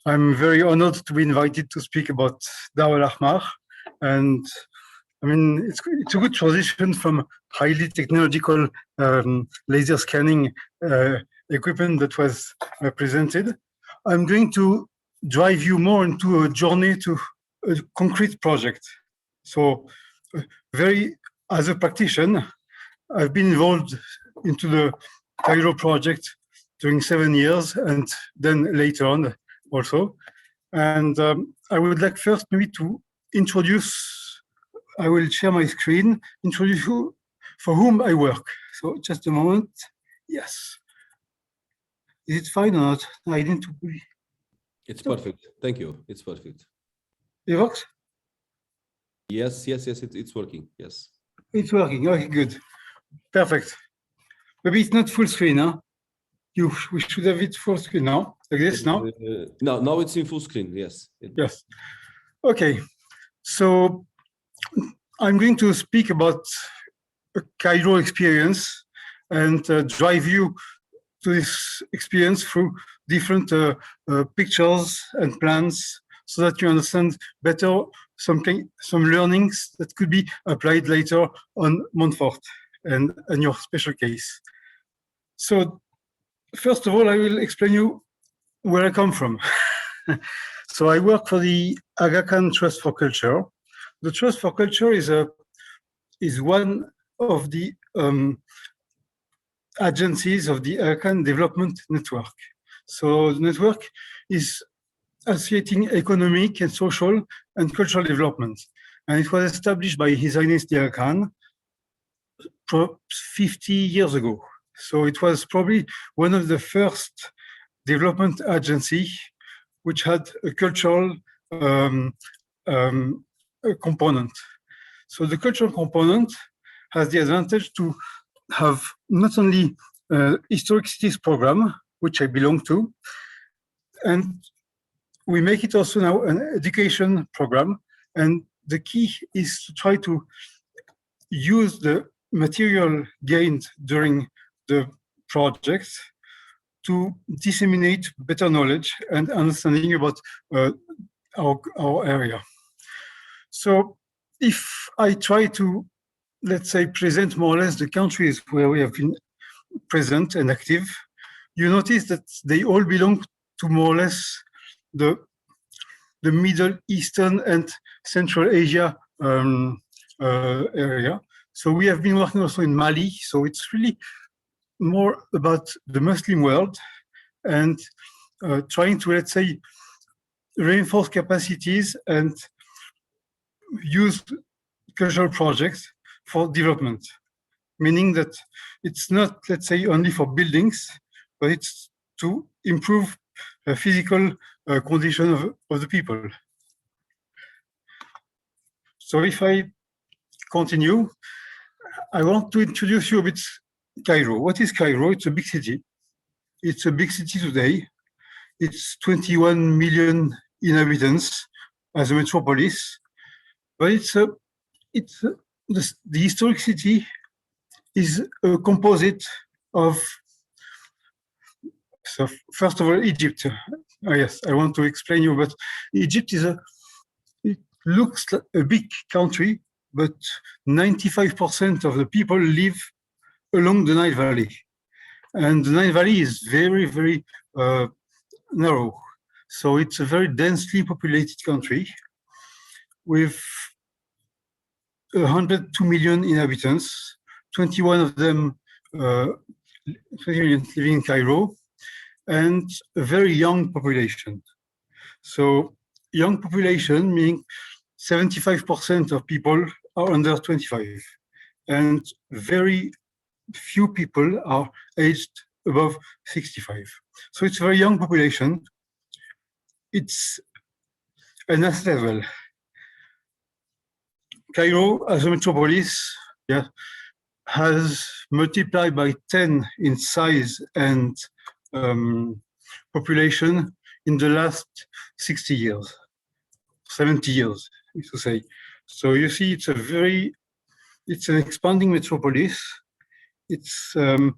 I'm very honored to be invited to speak about Dar el Ahmar. And I mean, it's a good transition from highly technological laser scanning equipment that was presented. I'm going to drive you more into a journey to a concrete project. So as a practitioner, I've been involved into the Cairo project during 7 years and then later on also. And I would like first maybe to introduce, I will share my screen, introduce you for whom I work. So just a moment. Yes. Is it fine or not? I need to be. It's perfect. Thank you. It's perfect. It works? Yes, it's working. Yes. It's working. Okay, good. Perfect. Maybe it's not full screen, huh? We should have it full screen now, like this now? No, now it's in full screen, yes. Yes. Okay. So I'm going to speak about a Cairo experience and drive you to this experience through different pictures and plans so that you understand better some learnings that could be applied later on MONFORTE and your special case. So first of all, I will explain you where I come from. So I work for the Aga Khan Trust for Culture. The Trust for Culture is one of the agencies of the Aga Khan Development Network. So the network is associating economic and social and cultural development. And it was established by His Highness the Aga Khan 50 years ago. So it was probably one of the first development agency which had a cultural component. So the cultural component has the advantage to have not only historic cities program, which I belong to, and we make it also now an education program. And the key is to try to use the material gained during the project to disseminate better knowledge and understanding about our area. So if I try to, let's say, present more or less the countries where we have been present and active, you notice that they all belong to more or less the Middle Eastern and Central Asia area. So we have been working also in Mali. So it's really more about the Muslim world and trying to, let's say, reinforce capacities and use cultural projects for development, meaning that it's not, let's say, only for buildings, but it's to improve the physical condition of the people. So if I continue, I want to introduce you a bit Cairo. What is Cairo? It's a big city. It's a big city today. It's 21 million inhabitants as a metropolis, but the historic city is a composite of, so first of all, Egypt. Yes, I want to explain you, but Egypt it looks like a big country, but 95% of the people live along the Nile Valley. And the Nile Valley is very, very narrow. So it's a very densely populated country with 102 million inhabitants, 21 of them 20 million living in Cairo, and a very young population. So young population meaning 75% of people are under 25, and very few people are aged above 65. So it's a very young population. It's an asset level. Cairo as a metropolis has multiplied by 10 in size and population in the last 60 years, 70 years, to say. So you see, it's an expanding metropolis. It's the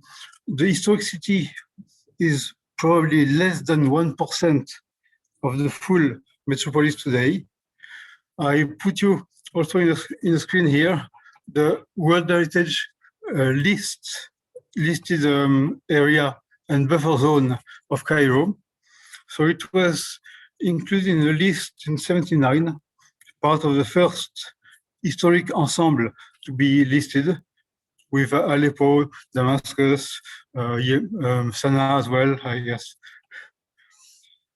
historic city is probably less than 1% of the full metropolis today. I put you also in the screen here the World Heritage listed area and buffer zone of Cairo. So it was included in the list in 79, part of the first historic ensemble to be listed, with Aleppo, Damascus, Sana'a as well, I guess.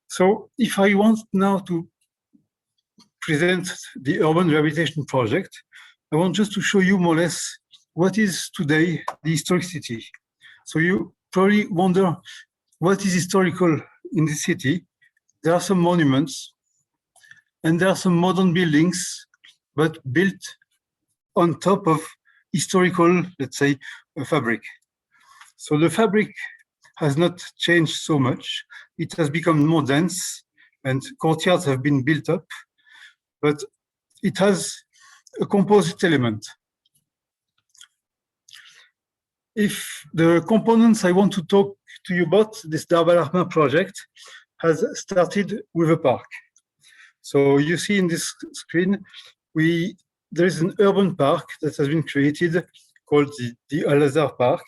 So if I want now to present the urban rehabilitation project, I want just to show you more or less what is today the historic city. So you probably wonder what is historical in the city. There are some monuments and there are some modern buildings, but built on top of historical, let's say, fabric. So the fabric has not changed so much. It has become more dense and courtyards have been built up, but it has a composite element. If the components I want to talk to you about, this Dar Al Ahmar project has started with a park. So you see in this screen, there is an urban park that has been created called the Al-Azhar Park,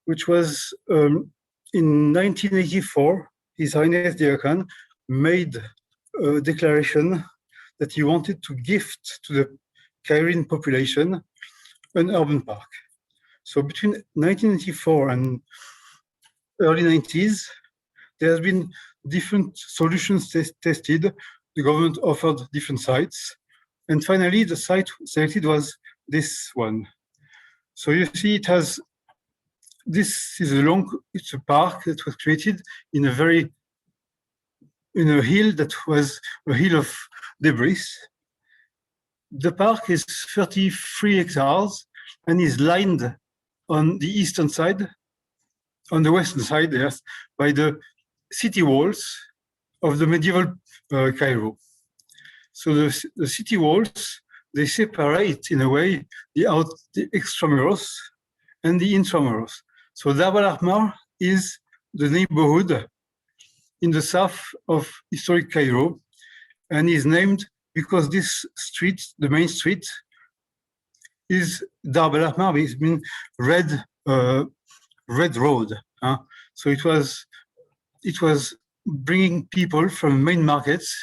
which was in 1984, His Highness the Aga Khan made a declaration that he wanted to gift to the Cairene population an urban park. So between 1984 and early 90s, there has been different solutions tested. The government offered different sites. And finally, the site selected was this one. So you see it's a park that was created in a hill that was a hill of debris. The park is 33 hectares and is lined on the eastern side, on the western side, yes, by the city walls of the medieval Cairo. So the city walls, they separate in a way the extramuros and the intramuros. So Dar Al Ahmar is the neighborhood in the south of historic Cairo and is named because this street, the main street, is Dar Al Ahmar. It's been red road. So it was bringing people from main markets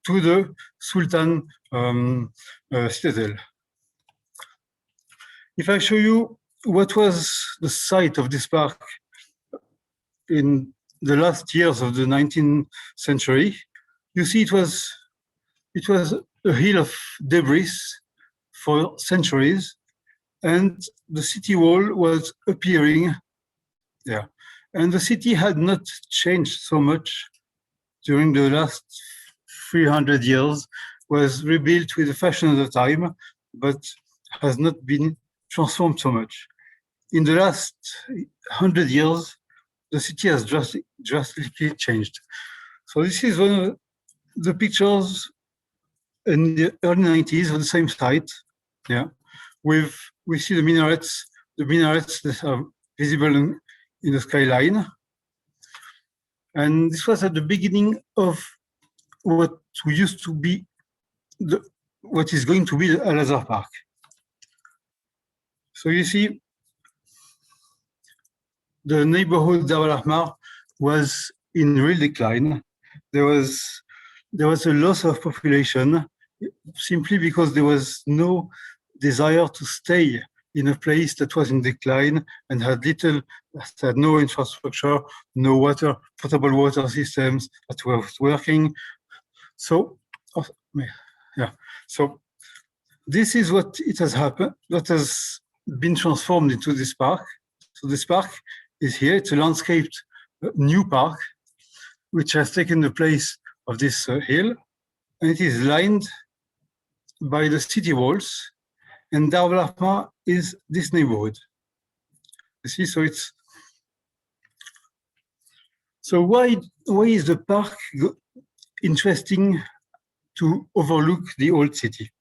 to the Sultan citadel. If I show you what was the site of this park in the last years of the 19th century, you see it was a hill of debris for centuries, and the city wall was appearing there. And the city had not changed so much during the last 300 years, was rebuilt with the fashion of the time, but has not been transformed so much. In the last 100 years, the city has drastically changed. So this is one of the pictures in the early 90s of the same site. Yeah, we see the minarets that are visible in the skyline. And this was at the beginning of what used to be what is going to be the Al-Azhar Park. So you see, the neighborhood Dar Al Ahmar was in real decline. There was a loss of population simply because there was no desire to stay in a place that was in decline and had no infrastructure, no potable water systems that were working. So, so this is what has been transformed into this park. So this park is here. It's a landscaped new park, which has taken the place of this hill, and it is lined by the city walls. And Dar Al Ahmar is this neighborhood. You see, so why is the park interesting to overlook the old city?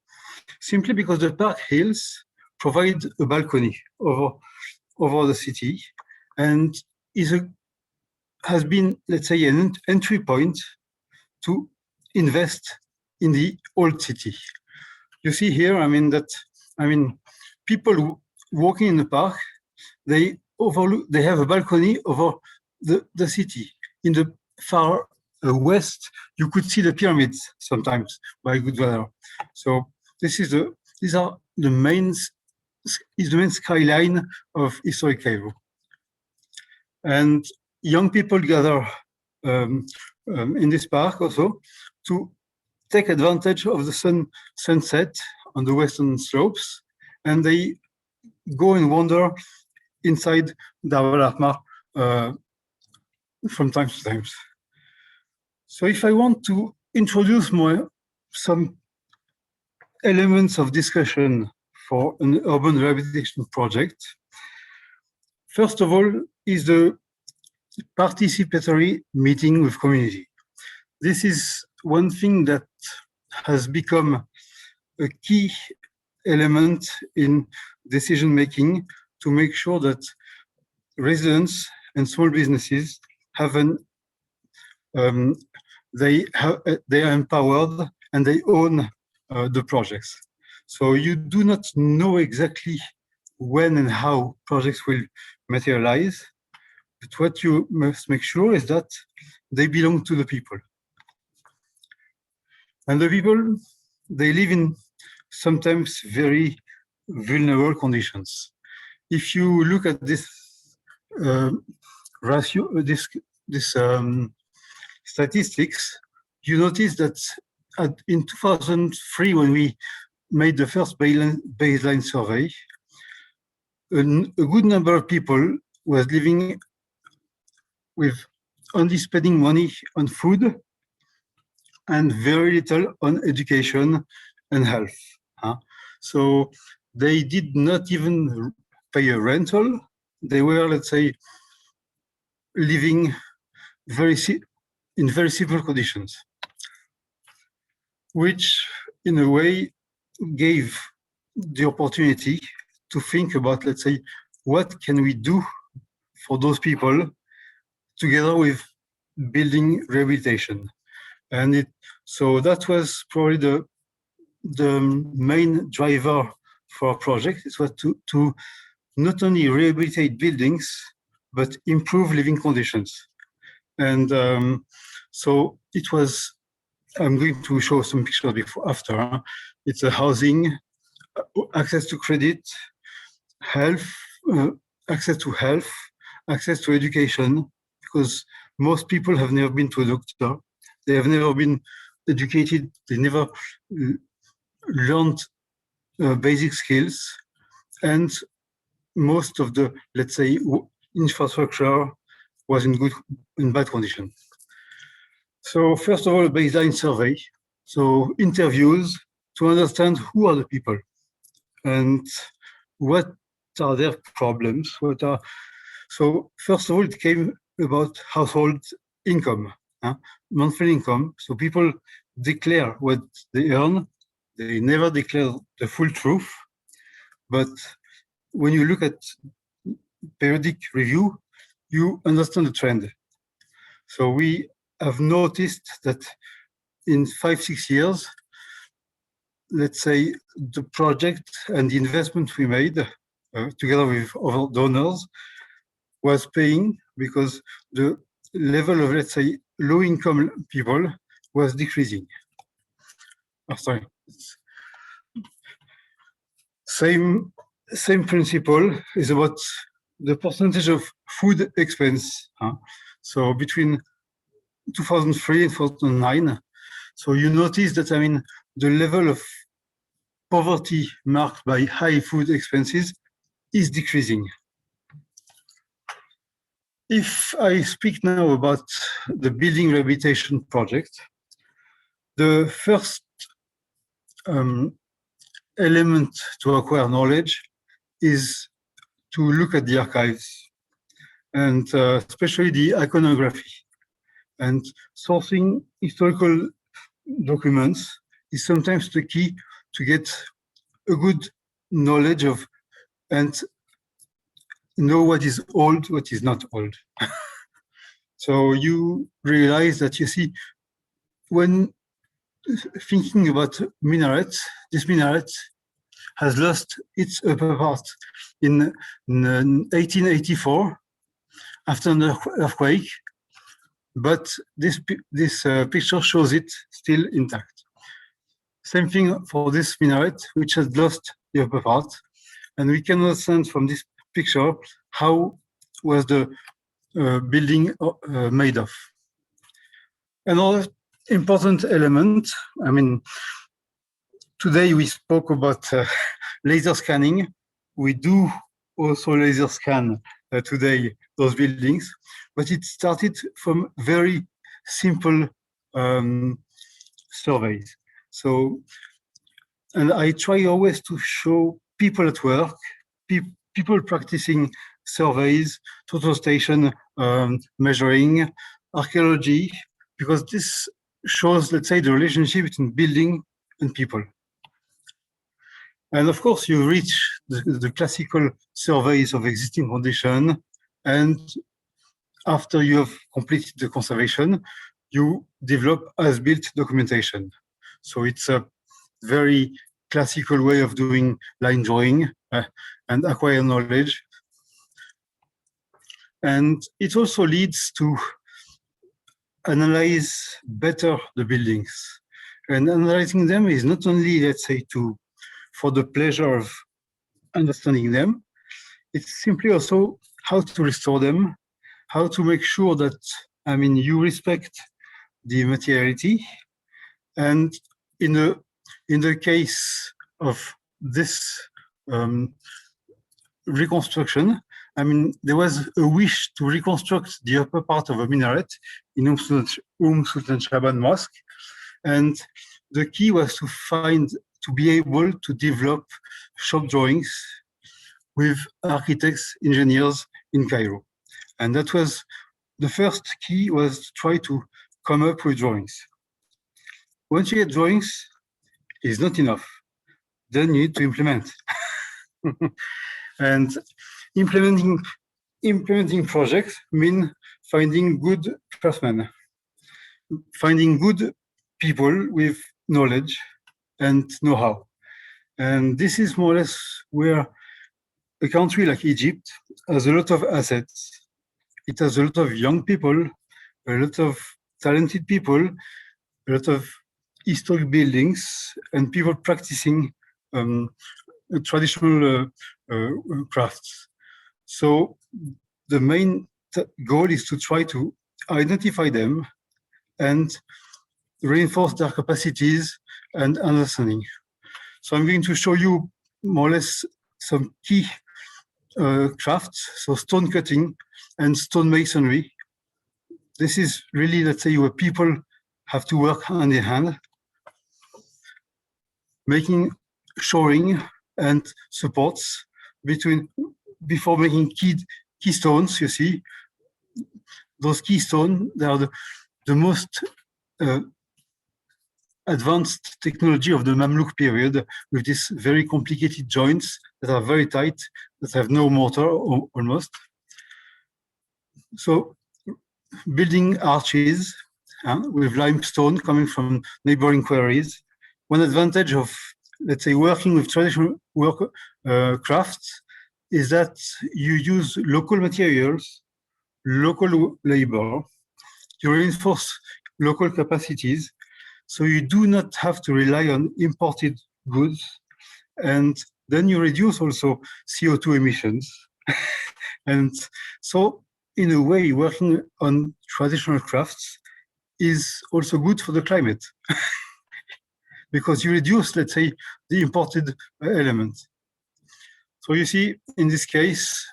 Simply because the park hills provide a balcony over the city, and has been, let's say, an entry point to invest in the old city. You see here, people walking in the park, they have a balcony over the city. In the far west, you could see the pyramids sometimes by good weather. So these are the main skyline of historic Cairo. And young people gather in this park also to take advantage of the sunset on the western slopes, and they go and wander inside Dar al-Ahmar from time to time. So if I want to introduce some elements of discussion for an urban rehabilitation project, first of all is the participatory meeting with community. This is one thing that has become a key element in decision-making to make sure that residents and small businesses they are empowered and they own the projects. So you do not know exactly when and how projects will materialize, but what you must make sure is that they belong to the people. And the people, they live in sometimes very vulnerable conditions. If you look at this statistics, you notice that in 2003, when we made the first baseline survey, a good number of people was living with only spending money on food and very little on education and health. So they did not even pay a rental. They were, let's say, living in very simple conditions, which in a way gave the opportunity to think about, let's say, what can we do for those people together with building rehabilitation. And so that was probably the main driver for our project. It was to not only rehabilitate buildings, but improve living conditions. And so it was, I'm going to show some pictures before, after. It's a housing, access to credit, health, access to education, because most people have never been to a doctor. They have never been educated. They never learned basic skills. And most of the, let's say, infrastructure was in bad condition. So first of all, a baseline survey. So interviews to understand who are the people and what are their problems. So first of all, it came about household income, monthly income. So people declare what they earn. They never declare the full truth. But when you look at periodic review, you understand the trend. So we have noticed that in 5-6 years, let's say the project and the investment we made together with other donors was paying, because the level of, let's say, low-income people was decreasing. Oh, sorry. Same principle is about the percentage of food expense. So between 2003 and 2009, so you notice that, the level of poverty marked by high food expenses is decreasing. If I speak now about the building rehabilitation project, the first element to acquire knowledge is to look at the archives, and especially the iconography. And sourcing historical documents is sometimes the key to get a good knowledge of and know what is old, what is not old. So you realize that, you see, when thinking about minarets, this minaret has lost its upper part in 1884 after an earthquake, but this picture shows it still intact. Same thing for this minaret, which has lost the upper part, and we can understand from this picture how was the building made of. Another important element, I mean, today we spoke about laser scanning. We do also laser scan today those buildings, but it started from very simple surveys. So, and I try always to show people at work, people practicing surveys, total station measuring, archaeology, because this shows, let's say, the relationship between building and people. And of course, you reach the classical surveys of existing condition, and after you have completed the conservation, you develop as-built documentation. So it's a very classical way of doing line drawing and acquire knowledge. And it also leads to analyze better the buildings. And analyzing them is not only, let's say, for the pleasure of understanding them, it's simply also how to restore them, how to make sure that, I mean, you respect the materiality. And in the case of this reconstruction, I mean, there was a wish to reconstruct the upper part of a minaret in Sultan Shaban Mosque. And the key was to be able to develop shop drawings with architects, engineers in Cairo. And that was the first key, was to try to come up with drawings. Once you get drawings, it's not enough. Then you need to implement. And implementing projects mean finding good craftsmen, finding good people with knowledge and know-how. And this is more or less where a country like Egypt has a lot of assets. It has a lot of young people, a lot of talented people, a lot of historic buildings, and people practicing traditional crafts. So the main goal is to try to identify them and reinforce their capacities and understanding. So I'm going to show you more or less some key crafts, so stone cutting and stone masonry. This is really, let's say, where people have to work hand in hand, making shoring and supports before making keystones. You see, those keystones, they are the most advanced technology of the Mamluk period, with these very complicated joints that are very tight, that have no mortar almost. So building arches with limestone coming from neighboring quarries. One advantage of, let's say, working with traditional crafts is that you use local materials, local labor, you reinforce local capacities, so you do not have to rely on imported goods, and then you reduce also CO2 emissions. And so, in a way, working on traditional crafts is also good for the climate, because you reduce, let's say, the imported elements. So you see, in this case,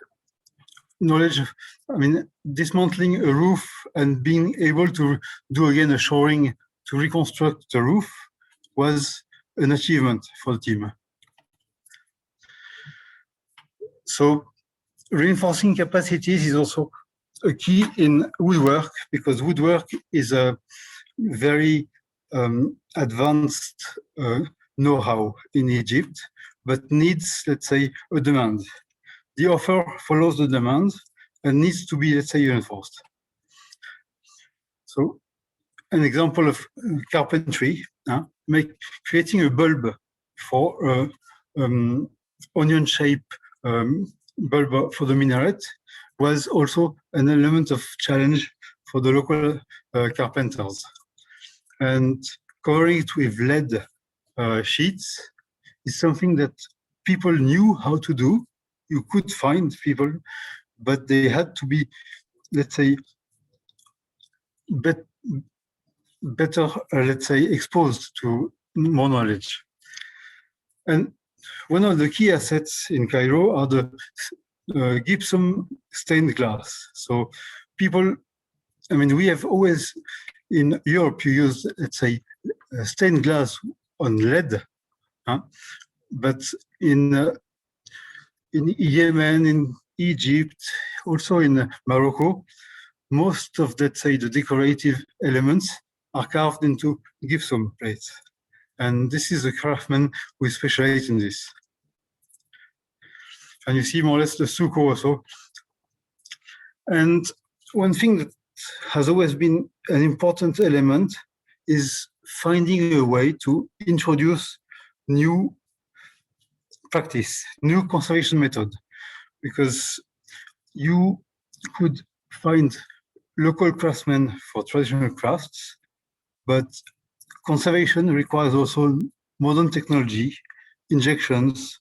knowledge, I mean, dismantling a roof and being able to do again a shoring to reconstruct the roof was an achievement for the team. So reinforcing capacities is also a key in woodwork, because woodwork is a very advanced know-how in Egypt, but needs, let's say, a demand. The offer follows the demand and needs to be, let's say, reinforced. So an example of carpentry, creating a bulb for onion shape bulb for the minaret was also an element of challenge for the local carpenters. And covering it with lead sheets is something that people knew how to do. You could find people, but they had to be, let's say, better, let's say, exposed to more knowledge. And one of the key assets in Cairo are the Gibson stained glass. So people, I mean, we have always, in Europe, you use, let's say, stained glass on lead, but in Yemen, in Egypt, also in Morocco, most of, let's say, the decorative elements are carved into gypsum plates. And this is a craftsman who specializes in this. And you see more or less the stucco also. And one thing that has always been an important element is finding a way to introduce new practice, new conservation method, because you could find local craftsmen for traditional crafts, but conservation requires also modern technology, injections,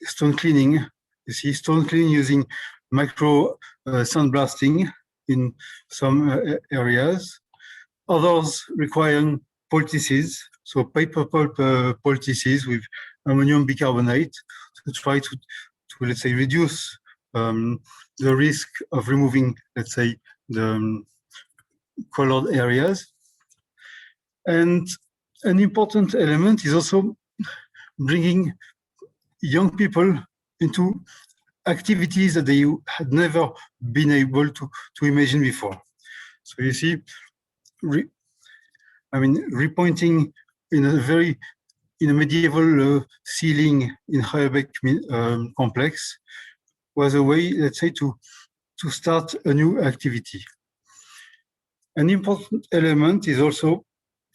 stone cleaning. You see, stone cleaning using micro sandblasting in some areas. Others require poultices, so paper pulp poultices with ammonium bicarbonate to try to let's say, reduce the risk of removing, let's say, the colored areas. And an important element is also bringing young people into activities that they had never been able to imagine before. So you see, repointing in a medieval ceiling in Hayabek complex was a way, let's say, to start a new activity. An important element is also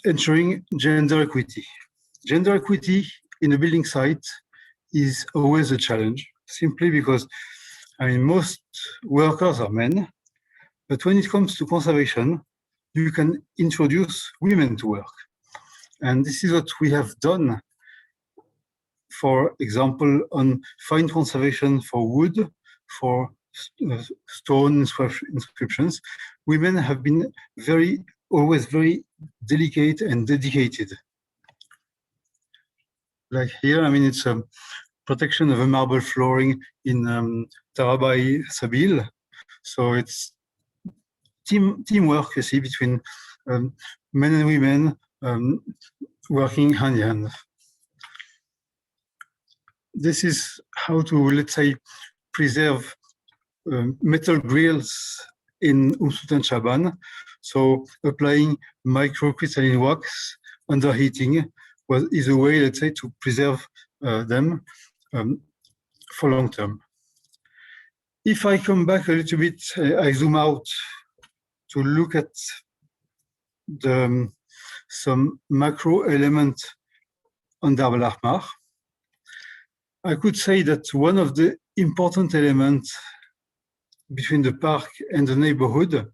ensuring gender equity. Gender equity in a building site is always a challenge, simply because, most workers are men, but when it comes to conservation, you can introduce women to work. And this is what we have done, for example, on fine conservation for wood, for stone inscriptions. Women have been always very delicate and dedicated. Like here, it's a protection of a marble flooring in Tarabai Sabil. So it's teamwork, you see, between men and women working hand in hand. This is how to, let's say, preserve metal grills in Sultan Shaban. So applying microcrystalline wax under heating is a way, let's say, to preserve them for long term. If I come back a little bit, I zoom out to look at some macro element on Dar el Ahmar. I could say that one of the important elements between the park and the neighborhood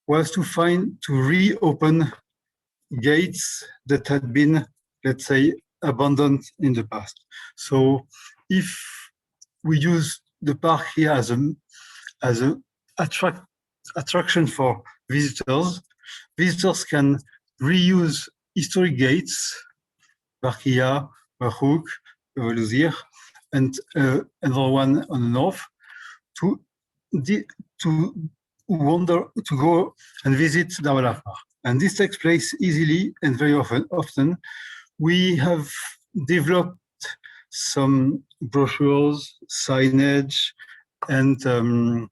was to reopen gates that had been, let's say, abandoned in the past. So if we use the park here as an attraction for visitors, visitors can reuse historic gates, Barkia, Bahouk, Luzir, and another one on the north, to go and visit Dar el Ahmar. And this takes place easily and very often. We have developed some brochures, signage, and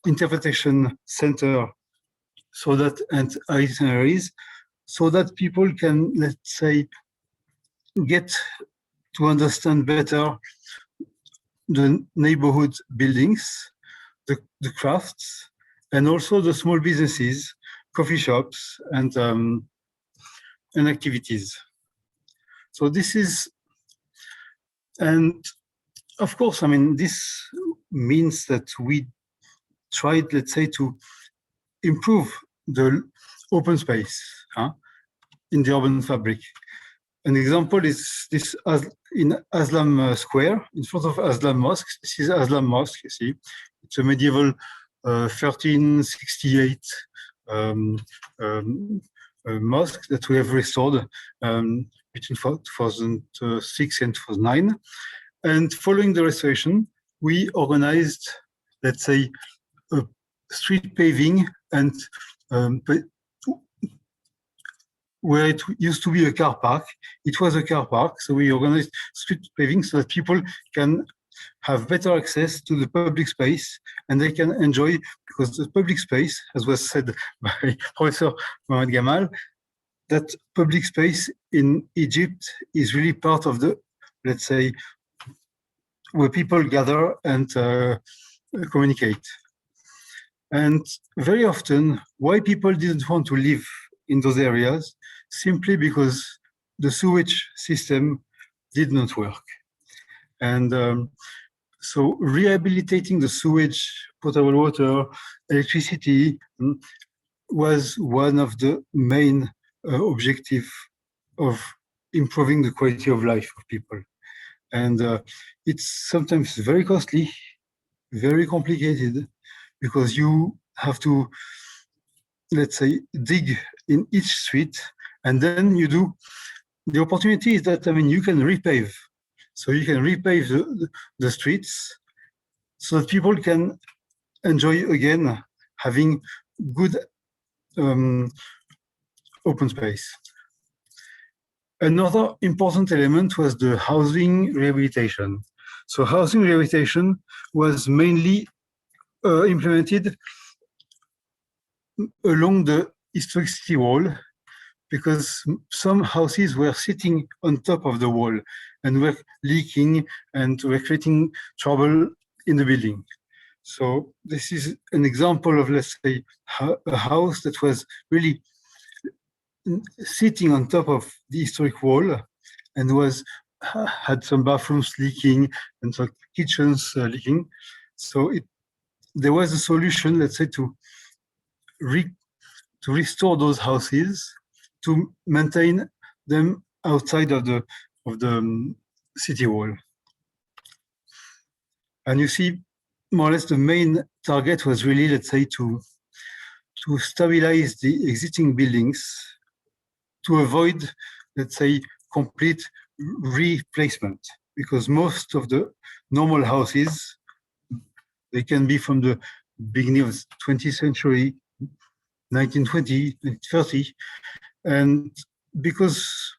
interpretation center and itineraries, so that people can, let's say, get to understand better the neighborhood buildings, the crafts, and also the small businesses, coffee shops, and activities. So this is, and of course, I mean, this means that we tried, let's say, to improve the open space in the urban fabric. An example is this in Aslam Square, in front of Aslam Mosque. This is Aslam Mosque, you see. It's a medieval 1368 mosque that we have restored between 2006 and 2009. And following the restoration, we organized, let's say, a street paving and where it used to be a car park, it was a car park. So we organized street paving so that people can have better access to the public space and they can enjoy, because the public space, as was said by Professor Mohamed Gamal, that public space in Egypt is really part of the, let's say, where people gather and communicate. And very often, why people didn't want to live in those areas, simply because the sewage system did not work. And so rehabilitating the sewage, potable water, electricity was one of the main objectives of improving the quality of life of people. And it's sometimes very costly, very complicated, because you have to, let's say, dig in each street, and then you do, the opportunity is that, I mean, you can repave. So you can repave the streets so that people can enjoy again having good open space. Another important element was the housing rehabilitation. So housing rehabilitation was mainly implemented along the historic city wall, because some houses were sitting on top of the wall and were leaking and were creating trouble in the building. So this is an example of, let's say, a house that was really sitting on top of the historic wall and had some bathrooms leaking and some kitchens leaking. So there was a solution, let's say, to restore those houses, to maintain them outside of the city wall. And you see, more or less, the main target was really, let's say, to stabilize the existing buildings, to avoid, let's say, complete replacement, because most of the normal houses, they can be from the beginning of the 20th century, 1920, 1930, and because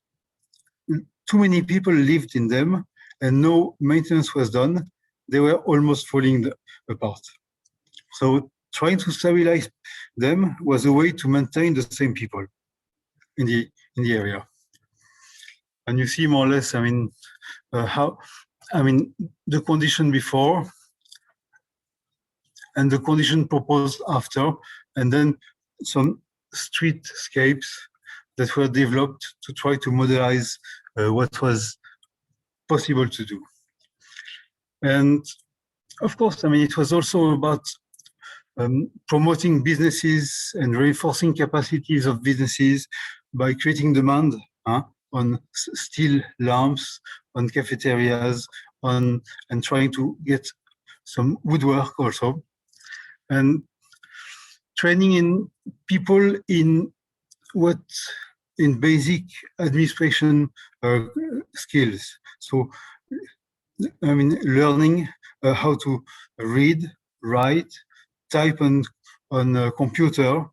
too many people lived in them and no maintenance was done, they were almost falling apart. So trying to stabilize them was a way to maintain the same people in the area. And you see more or less, I mean, the condition before and the condition proposed after, and then some streetscapes that were developed to try to modelize what was possible to do. And of course, I mean, it was also about promoting businesses and reinforcing capacities of businesses by creating demand on steel lamps, on cafeterias, and trying to get some woodwork also, and training in people in basic administration skills. So, I mean, learning how to read, write, type on a computer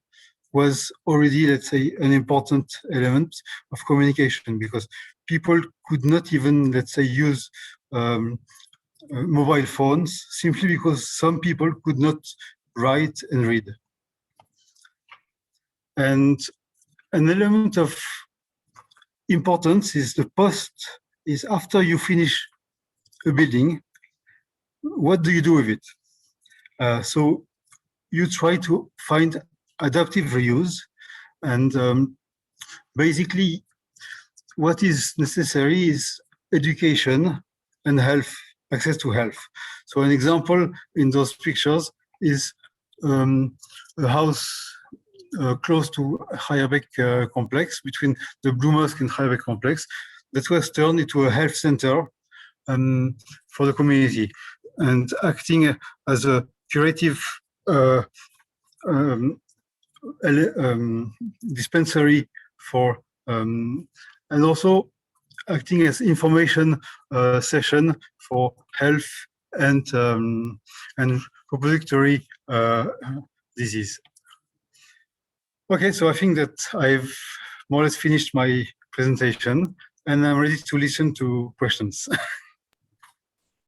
was already, let's say, an important element of communication, because people could not even, let's say, use mobile phones, simply because some people could not write and read. And an element of importance is the post, is after you finish a building, what do you do with it? So you try to find adaptive reuse, and basically what is necessary is education and health, access to health. So an example in those pictures is a house close to Hayabek complex, between the Blue Mosque and Hayabek complex, that was turned into a health center for the community, and acting as a curative dispensary for, and also acting as information session for health and reproductory disease. Okay, so I think that I've more or less finished my presentation, and I'm ready to listen to questions.